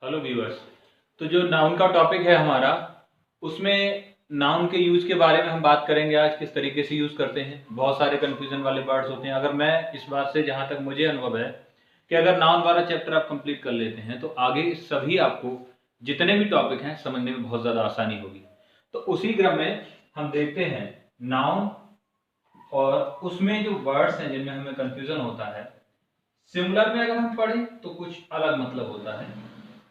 Hello viewers. तो जो noun का टॉपिक है हमारा, उसमें नाउन के यूज के बारे में हम बात करेंगे आज, किस तरीके से यूज करते हैं। बहुत सारे कंफ्यूजन वाले वर्ड्स होते हैं। अगर मैं इस बात से, जहां तक मुझे अनुभव है, कि अगर नाउन वाला चैप्टर आप कंप्लीट कर लेते हैं तो आगे सभी आपको जितने भी टॉपिक हैं समझने में बहुत ज्यादा आसानी होगी। तो उसी क्रम में हम देखते हैं नाउन, और उसमें जो वर्ड्स हैं जिनमें हमें कंफ्यूजन होता है। सिंगुलर में अगर हम पढ़ें तो कुछ अलग मतलब होता है,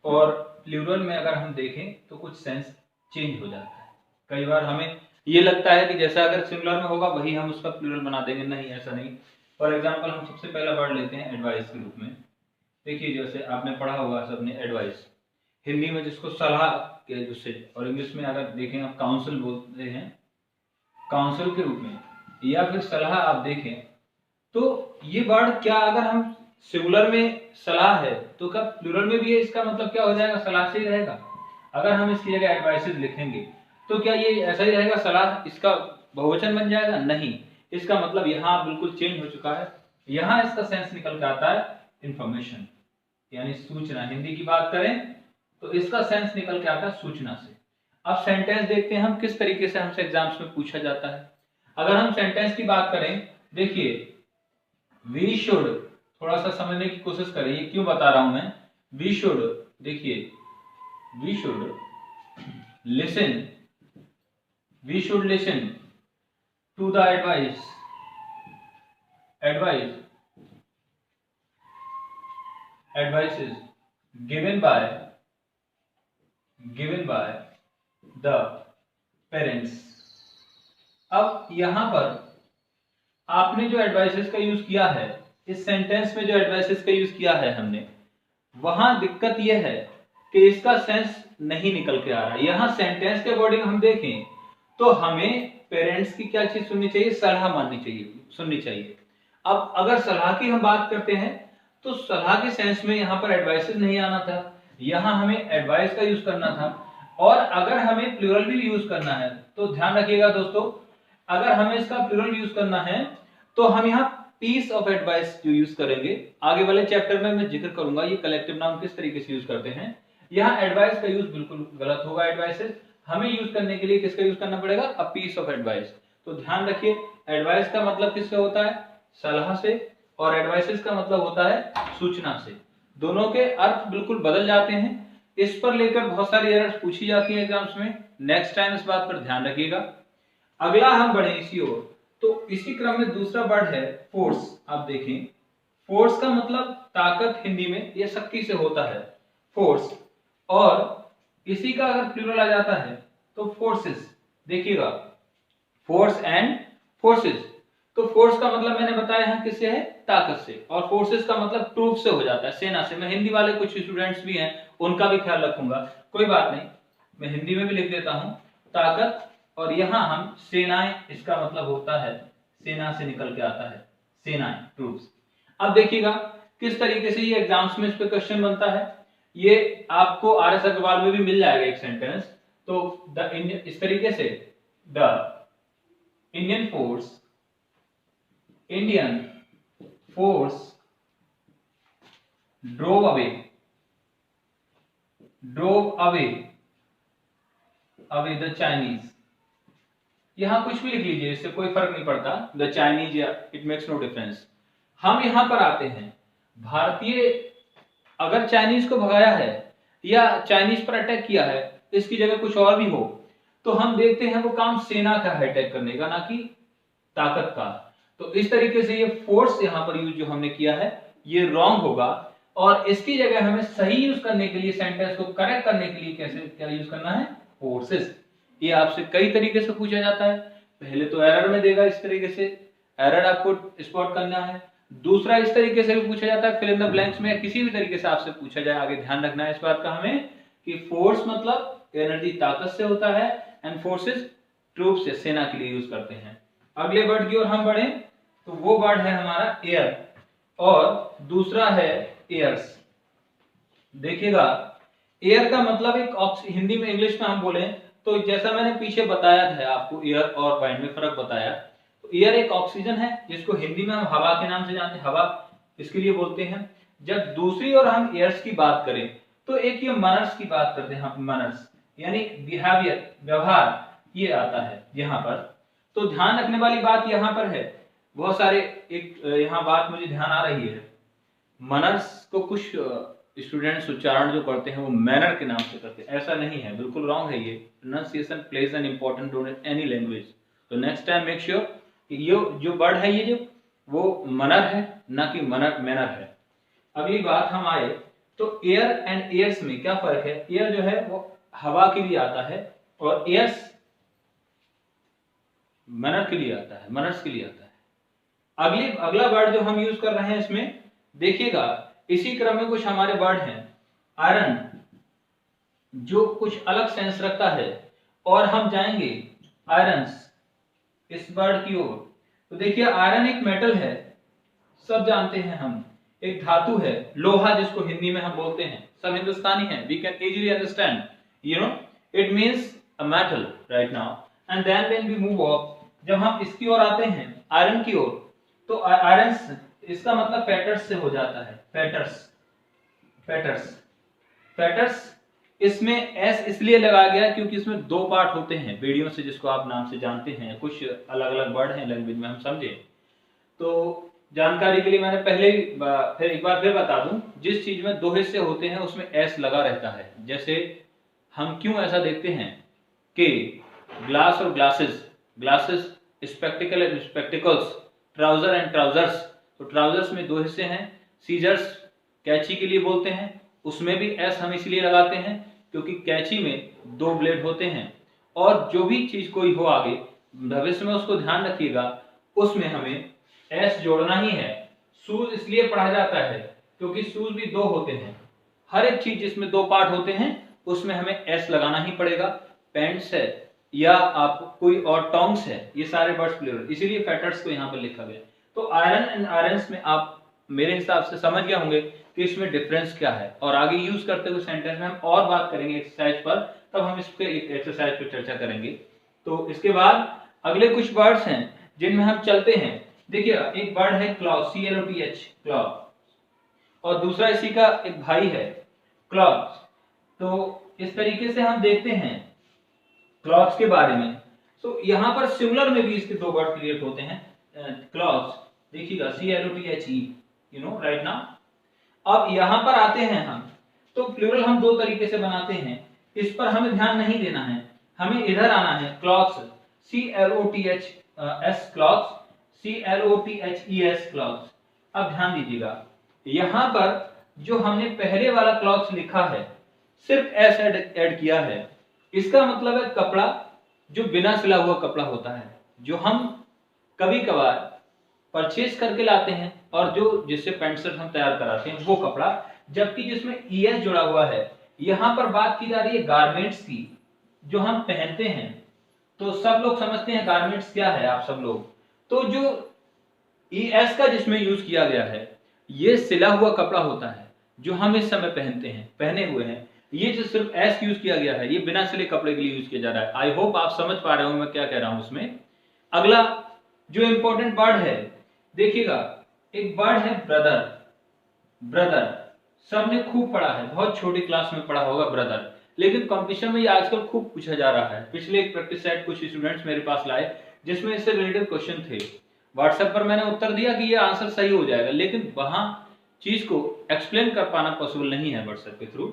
और प्लूरल में अगर हम देखें तो कुछ सेंस चेंज हो जाता है। कई बार हमें ये लगता है कि जैसा अगर सिंगुलर में होगा वही हम उसका प्लूरल बना देंगे। नहीं, ऐसा नहीं। फॉर एग्जांपल हम सबसे पहला वर्ड लेते हैं एडवाइस के रूप में। देखिए, जैसे आपने पढ़ा होगा सबने, एडवाइस हिंदी में जिसको सलाह के जिससे, और इंग्लिश में अगर देखें आप काउंसिल बोलते हैं, काउंसिल के रूप में, या फिर सलाह आप देखें तो ये वर्ड क्या, अगर हम सिंगुलर में सलाह है तो क्या प्लूरल में भी है? इसका मतलब क्या हो जाएगा? सलाह से ही रहेगा। अगर हम इसकी जगह एडवाइसेस लिखेंगे तो क्या ये ऐसा ही रहेगा? सलाह इसका बहुवचन बन जाएगा? नहीं, इसका मतलब यहाँ बिल्कुल चेंज हो चुका है। यहाँ इसका सेंस निकल के आता है इंफॉर्मेशन, यानी सूचना। हिंदी की बात करें तो इसका सेंस निकल के आता है सूचना से। अब सेंटेंस देखते हैं हम किस तरीके से हमसे एग्जाम्स में पूछा जाता है। अगर हम सेंटेंस की बात करें, देखिए, वी शुड, थोड़ा सा समझने की कोशिश करें ये क्यों बता रहा हूं मैं। वी शुड, देखिए, we should listen, we should listen to the advice, advice, advices given by the parents. अब यहां पर आपने जो एडवाइसेस का यूज किया है, इस सेंटेंस में जो एडवाइसेस का यूज किया है हमने, वहां दिक्कत यह है कि इसका सेंस नहीं निकल के आ रहा है। यहां सेंटेंस के अकॉर्डिंग हम देखें तो हमें पेरेंट्स की क्या चीज सुननी चाहिए? सलाह माननी चाहिए, सुननी चाहिए। अब अगर सलाह की हम बात करते हैं तो सलाह के सेंस में यहां पर एडवाइसेस नहीं आना था, यहां हमें एडवाइस का यूज करना था। और अगर हमें प्लूरल भी यूज करना है तो ध्यान रखिएगा दोस्तों, अगर हमें इसका प्लूरल यूज करना है तो हम यहाँ पीस ऑफ एडवाइस जो यूज करेंगे, आगे वाले चैप्टर में मैं जिक्र करूंगा ये कलेक्टिव नाउन किस तरीके से यूज करते हैं। यहाँ एडवाइस का यूज बिल्कुल गलत होगा। एडवाइसेस हमें यूज करने के लिए किसका यूज करना पड़ेगा? A piece of advice. तो ध्यान रखिए, एडवाइस का मतलब किससे होता है? सलाह से। और एडवाइसेस का मतलब होता है सूचना से। दोनों के अर्थ बिल्कुल बदल जाते हैं। इस पर लेकर बहुत सारी एरर्स पूछी जाती है एग्जाम्स में। नेक्स्ट टाइम इस बात पर ध्यान रखिएगा। अगला हम बढ़े इसी ओर, तो इसी क्रम में दूसरा वर्ड है फोर्स। आप देखें, फोर्स का मतलब ताकत हिंदी में, यह शक्ति से होता है, फोर्स। और इसी का अगर प्लूरल आ जाता है तो फोर्सेस। देखिएगा, फोर्स एंड फोर्सेस। तो फोर्स का मतलब मैंने बताया यहां किससे है? ताकत से। और फोर्सेस का मतलब ट्रूप से हो जाता है, सेना से। मैं हिंदी वाले कुछ स्टूडेंट्स भी हैं, उनका भी ख्याल रखूंगा, कोई बात नहीं, मैं हिंदी में भी लिख देता हूं ताकत। और यहां हम सेनाएं, इसका मतलब होता है सेना से निकल के आता है, सेनाएं, ट्रूप्स। अब देखिएगा किस तरीके से ये एग्जाम्स में इस पे क्वेश्चन बनता है। ये आपको आर एस अग्रवाल में भी मिल जाएगा एक सेंटेंस। तो द इंडियन, इस तरीके से, the Indian force, Indian force drove away, drove away, away the Chinese. यहां कुछ भी लिख लीजिए, इससे कोई फर्क नहीं पड़ता, द चाइनीज या इट मेक्स नो डिफरेंस। हम यहां पर आते हैं, भारतीय अगर चाइनीज को भगाया है या चाइनीज पर अटैक किया है, इसकी जगह कुछ और भी हो, तो हम देखते हैं वो काम सेना का है अटैक करने का, ना कि ताकत का। तो इस तरीके से ये फोर्स यहां पर यूज जो हमने किया है ये रॉन्ग होगा। और इसकी जगह हमें सही यूज करने के लिए, सेंटेंस को करेक्ट करने के लिए कैसे क्या यूज करना है? फोर्सेस। ये आपसे कई तरीके से पूछा जाता है। पहले तो एरर में देगा, इस तरीके से एरर आपको स्पॉट करना है। दूसरा, इस तरीके से भी पूछा जाता है, फिल इन द ब्लैंक्स में, किसी भी तरीके से आपसे पूछा जाए। आगे ध्यान रखना है इस बात का हमें कि फोर्स मतलब एनर्जी, ताकत से होता है, एंड फोर्सेस ट्रूप से, सेना के लिए यूज करते हैं। अगले वर्ड की ओर हम बढ़े तो वो वर्ड है हमारा एयर, और दूसरा है एयर्स। देखिएगा, एयर का मतलब एक हिंदी में, इंग्लिश में हम बोले तो जैसा मैंने पीछे बताया था आपको, एयर और वाइंड में फर्क बताया, तो एयर एक ऑक्सीजन है जिसको हिंदी में हम हवा के नाम से जानते हैं, हवा इसके लिए बोलते हैं। जब दूसरी ओर हम एयर्स की बात करें तो एक ये मैनर्स की बात करते हैं हम, मैनर्स यानी बिहेवियर, व्यवहार, ये आता है यहाँ पर। तो ध्यान रखने वाली बात यहाँ पर है, बहुत सारे एक यहाँ बात मुझे ध्यान आ रही है, मैनर्स को कुछ स्टूडेंट्स उच्चारण जो करते हैं वो मैनर के नाम से करते हैं, ऐसा नहीं है, बिल्कुल रॉन्ग है ये। Pronunciation plays an important role in any language. तो नेक्स्ट टाइम मेक श्योर कि ये जो वर्ड है ये जो वो मनर है, ना कि मैनर है। अगली बात हम आए तो एयर एंड एयर्स में क्या फर्क है। एयर जो है वो हवा के लिए आता है और एयर्स मैनर के लिए आता है, मैनर्स के लिए आता है। अगला वर्ड जो हम यूज कर रहे हैं इसमें देखिएगा, इसी क्रम में कुछ हमारे वर्ड हैं। आयरन जो कुछ अलग सेंस रखता है और हम जाएंगे आयरन्स इस वर्ड की ओर। तो देखिए आयरन एक मेटल है, सब जानते हैं हम, एक धातु है, लोहा जिसको हिंदी में हम बोलते हैं, सब हिंदुस्तानी हैं, we can easily understand, you know it means a metal right now. And then when we move up, जब हम इसकी ओर आते हैं आयरन की ओर, तो आयरन्स इसका मतलब फेटर्स से हो जाता है, फेटर्स, फेटर्स, फेटर्स। इसमें एस इसलिए लगाया गया क्योंकि इसमें दो पार्ट होते हैं बेड़ियों से, जिसको आप नाम से जानते हैं, कुछ अलग अलग वर्ड हैं लैंग्वेज में, हम समझे। तो जानकारी के लिए मैंने पहले फिर एक बार फिर बता दूं, जिस चीज में दो हिस्से होते हैं उसमें एस लगा रहता है। जैसे हम क्यों ऐसा देखते हैं कि ग्लास और glasses, glasses, spectacled and spectacles, trouser and trousers. तो ट्राउजर्स में दो हिस्से हैं, सीजर्स कैंची के लिए बोलते हैं, उसमें भी एस हम इसलिए लगाते हैं क्योंकि कैंची में दो ब्लेड होते हैं। और जो भी चीज कोई हो आगे भविष्य में उसको ध्यान रखिएगा, उसमें हमें एस जोड़ना ही है। शूज इसलिए पढ़ा जाता है क्योंकि शूज भी दो होते हैं, हर एक चीज जिसमें दो पार्ट होते हैं उसमें हमें एस लगाना ही पड़ेगा। पैंट्स है या आप कोई और टोंग्स है, ये सारे वर्ड्स प्लूरल, इसीलिए फेटर्स को यहाँ पर लिखा गया। तो आयरन एंड आयरन्स में आप मेरे हिसाब से समझ गए होंगे कि इसमें डिफरेंस क्या है, और आगे यूज करते हुए सेंटेंस में हम और बात करेंगे एक्सरसाइज पर, तब हम इस पे एक्सरसाइज पर चर्चा करेंगे। तो इसके बाद अगले कुछ वर्ड्स हैं जिनमें हम चलते हैं। देखिए एक वर्ड है क्लॉथ, CLOTH, क्लॉथ, और दूसरा इसी का एक भाई है क्लॉथ। तो इस तरीके से हम देखते हैं क्लॉथ्स के बारे में। तो यहाँ पर सिमिलर में भी इसके दो वर्ड क्रिएट होते हैं, क्लॉथ्स, देखिएगा CLOTHE, you know right now. अब यहाँ पर आते हैं हम, तो प्लूरल हम दो तरीके से बनाते हैं, इस पर हमें ध्यान नहीं देना है, हमें इधर आना है, clothes, CLOTHS clothes, CLOTHES clothes. अब ध्यान दीजिएगा, यहाँ पर जो हमने पहले वाला क्लॉथ्स लिखा है सिर्फ एस ऐड किया है, इसका मतलब है कपड़ा जो बिना सिला हुआ कपड़ा होता है, जो हम कभी कभार परचेज करके लाते हैं और जो जिससे पैंट शर्ट हम तैयार कराते हैं वो कपड़ा, जबकि जिसमें ES जुड़ा हुआ है। यहाँ पर बात की जा रही है गारमेंट्स की, जो हम पहनते हैं। तो सब लोग समझते हैं गारमेंट्स क्या है, आप सब लोग। तो जो ES का जिसमें यूज किया गया है, ये सिला हुआ कपड़ा होता है जो हम इस समय पहनते हैं, पहने हुए हैं। ये जो सिर्फ एस यूज किया गया है, ये बिना सिले कपड़े के लिए यूज किया जा रहा है। आई होप आप समझ पा रहे हो मैं क्या कह रहा हूं उसमें। अगला जो इंपॉर्टेंट वर्ड है, देखिएगा एक वर्ड है ब्रदर। ब्रदर सबने खूब पढ़ा है, बहुत छोटी क्लास में पढ़ा होगा ब्रदर, लेकिन कंपटीशन में ये आजकल खूब पूछा जा रहा है। पिछले एक प्रैक्टिस सेट कुछ स्टूडेंट्स मेरे पास लाए जिसमें इससे रिलेटेड क्वेश्चन थे। व्हाट्सएप पर मैंने उत्तर दिया कि ये आंसर सही हो जाएगा, लेकिन वहां चीज को एक्सप्लेन कर पाना पॉसिबल नहीं है व्हाट्सएप के थ्रू।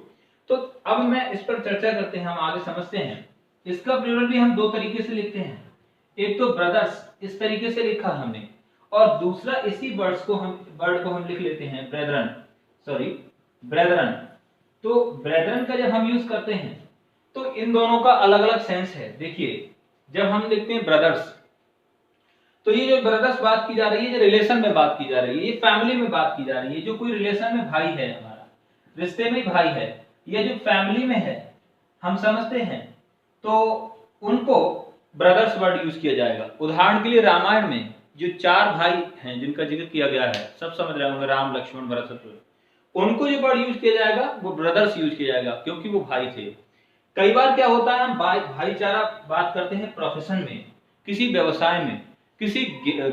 तो अब मैं इस पर चर्चा करते हैं, हम आगे समझते हैं। इसका प्लूरल भी हम दो तरीके से लिखते हैं, एक तो ब्रदर्स इस तरीके से लिखा हमने, और दूसरा इसी वर्ड को हम लिख लेते हैं ब्रेदरन, सॉरी ब्रेदरन। तो ब्रेदरन का जब हम यूज करते हैं तो इन दोनों का अलग अलग सेंस है। देखिए जब हम लिखते हैं ब्रदर्स, तो ये जो ब्रदर्स बात की जा रही है, जो रिलेशन में बात की जा रही है, ये फैमिली में बात की जा रही है, जो कोई रिलेशन में भाई है, हमारा रिश्ते में भाई है, ये जो फैमिली में है हम समझते हैं, तो उनको ब्रदर्स वर्ड यूज किया जाएगा। उदाहरण के लिए रामायण में जो चार भाई हैं जिनका जिक्र किया गया है, सब समझ रहे होंगे, राम लक्ष्मण भरत शत्रुघ्न, उनको जो वर्ड यूज किया जाएगा वो ब्रदर्स यूज किया जाएगा, क्योंकि वो भाई थे। कई बार क्या होता है, हम भाईचारा बात करते हैं प्रोफेशन में, किसी व्यवसाय में, किसी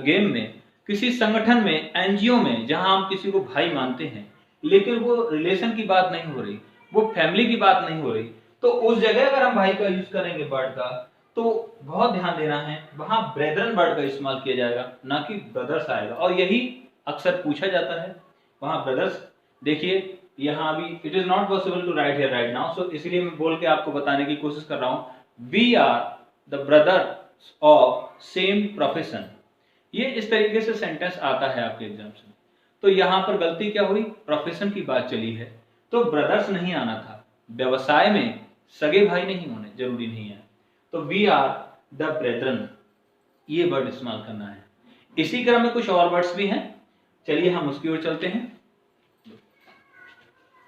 गेम में, किसी संगठन में, NGO में, जहां हम किसी को भाई मानते हैं, लेकिन वो रिलेशन की बात नहीं हो रही, वो फैमिली की बात नहीं हो रही, तो उस जगह अगर हम भाई का यूज करेंगे वर्ड का, तो बहुत ध्यान देना है, वहां ब्रेदरन वर्ड का इस्तेमाल किया जाएगा, ना कि ब्रदर्स आएगा। और यही अक्सर पूछा जाता है, वहां ब्रदर्स। देखिए यहाँ अभी it is not possible to write here right now, so इसलिए मैं बोल के आपको बताने की कोशिश कर रहा हूं, we are the brothers of same profession. ये इस तरीके से सेंटेंस आता है आपके एग्जाम्स में। तो यहां पर गलती क्या हुई, प्रोफेशन की बात चली है, तो ब्रदर्स नहीं आना था। व्यवसाय में सगे भाई नहीं होने जरूरी नहीं है, तो वी आर द ब्रेदरन, ये वर्ड इस्तेमाल करना है। इसी क्रम में कुछ और वर्ड्स भी हैं, चलिए हम उसकी ओर चलते हैं।